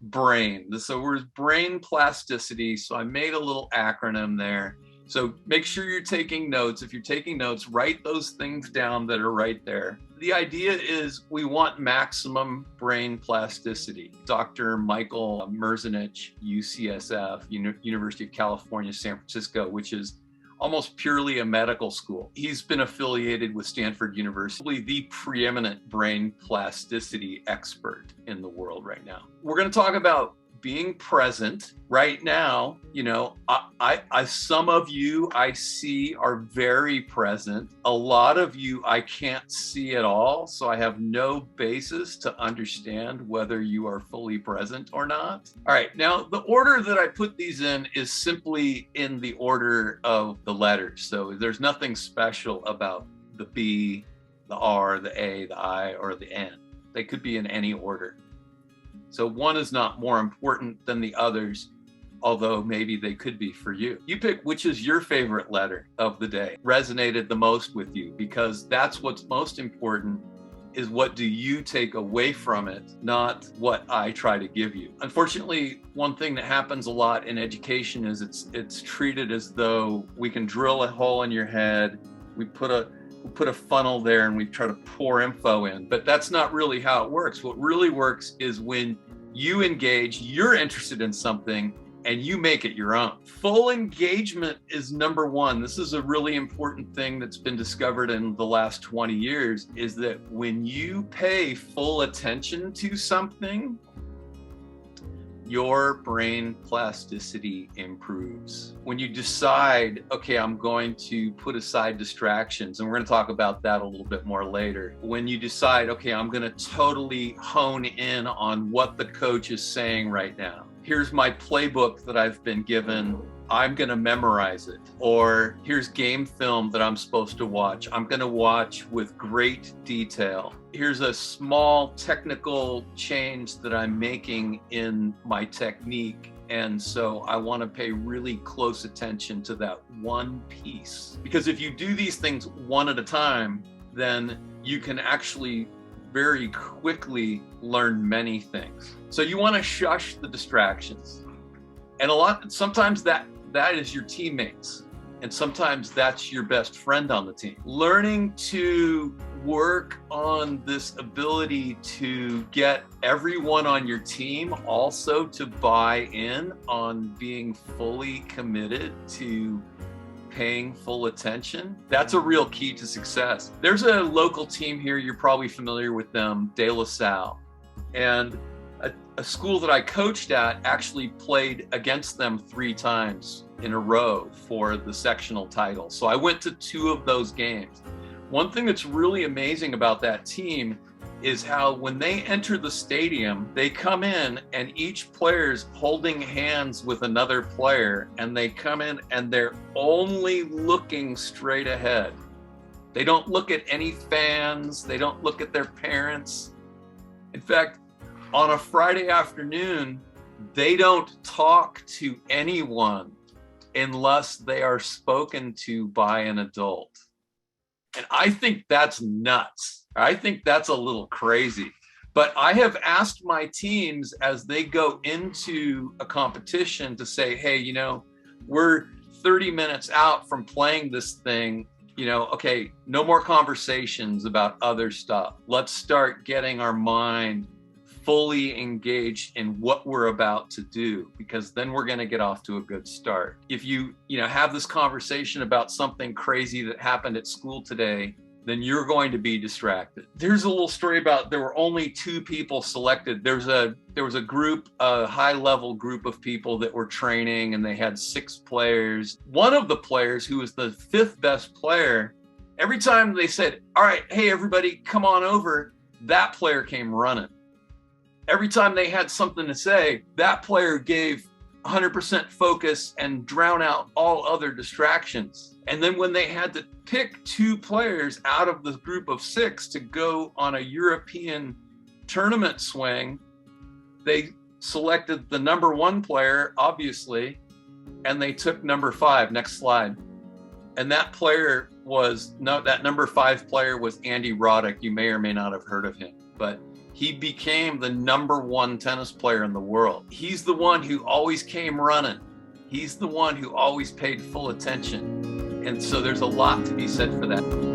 BRAIN. So we're brain plasticity. So I made a little acronym there. So make sure you're taking notes. If you're taking notes, write those things down that are right there. The idea is we want maximum brain plasticity. Dr. Michael Merzenich, UCSF, University of California, San Francisco, which is almost purely a medical school. He's been affiliated with Stanford University, the preeminent brain plasticity expert in the world right now. We're going to talk about being present right now. Some of you I see are very present. A lot of you I can't see at all, so I have no basis to understand whether you are fully present or not. All right, now the order that I put these in is simply in the order of the letters. So there's nothing special about the B, the R, the A, the I, or the N. They could be in any order. So one is not more important than the others, although maybe they could be for you. You pick which is your favorite letter of the day, resonated the most with you, because that's what's most important, is what do you take away from it, not what I try to give you. Unfortunately, one thing that happens a lot in education is it's treated as though we can drill a hole in your head, we put a funnel there and we try to pour info in, but that's not really how it works. What really works is when you engage, you're interested in something and you make it your own. Full engagement is number one. This is a really important thing that's been discovered in the last 20 years, is that when you pay full attention to something, your brain plasticity improves. When you decide, okay, I'm going to put aside distractions, and we're going to talk about that a little bit more later. When you decide, okay, I'm going to totally hone in on what the coach is saying right now. Here's my playbook that I've been given. I'm going to memorize it. Or here's game film that I'm supposed to watch. I'm going to watch with great detail. Here's a small technical change that I'm making in my technique. And so I want to pay really close attention to that one piece. Because if you do these things one at a time, then you can actually very quickly learn many things. So you want to shush the distractions. And sometimes that is your teammates. And sometimes that's your best friend on the team. Learning to work on this ability to get everyone on your team also to buy in on being fully committed to paying full attention. That's a real key to success. There's a local team here, you're probably familiar with them, De La Salle. And a school that I coached at actually played against them 3 times in a row for the sectional title. So I went to 2 of those games. One thing that's really amazing about that team is how when they enter the stadium, they come in and each player's holding hands with another player, and they come in and they're only looking straight ahead. They don't look at any fans. They don't look at their parents. In fact, on a Friday afternoon, they don't talk to anyone unless they are spoken to by an adult. And I think that's nuts. I think that's a little crazy. But I have asked my teams as they go into a competition to say, hey, we're 30 minutes out from playing this thing. Okay, no more conversations about other stuff. Let's start getting our mind fully engaged in what we're about to do, because then we're going to get off to a good start. If you have this conversation about something crazy that happened at school today, then you're going to be distracted. There's a little story about there were only 2 people selected. There was a group, a high-level group of people that were training, and they had 6 players. One of the players, who was the 5th best player, every time they said, all right, hey, everybody, come on over, that player came running. Every time they had something to say, that player gave 100% focus and drown out all other distractions. And then when they had to pick 2 players out of the group of 6 to go on a European tournament swing, they selected the number 1 player, obviously, and they took number 5. Next slide. And that number 5 player was Andy Roddick. You may or may not have heard of him, but He became the #1 tennis player in the world. He's the one who always came running. He's the one who always paid full attention. And so there's a lot to be said for that.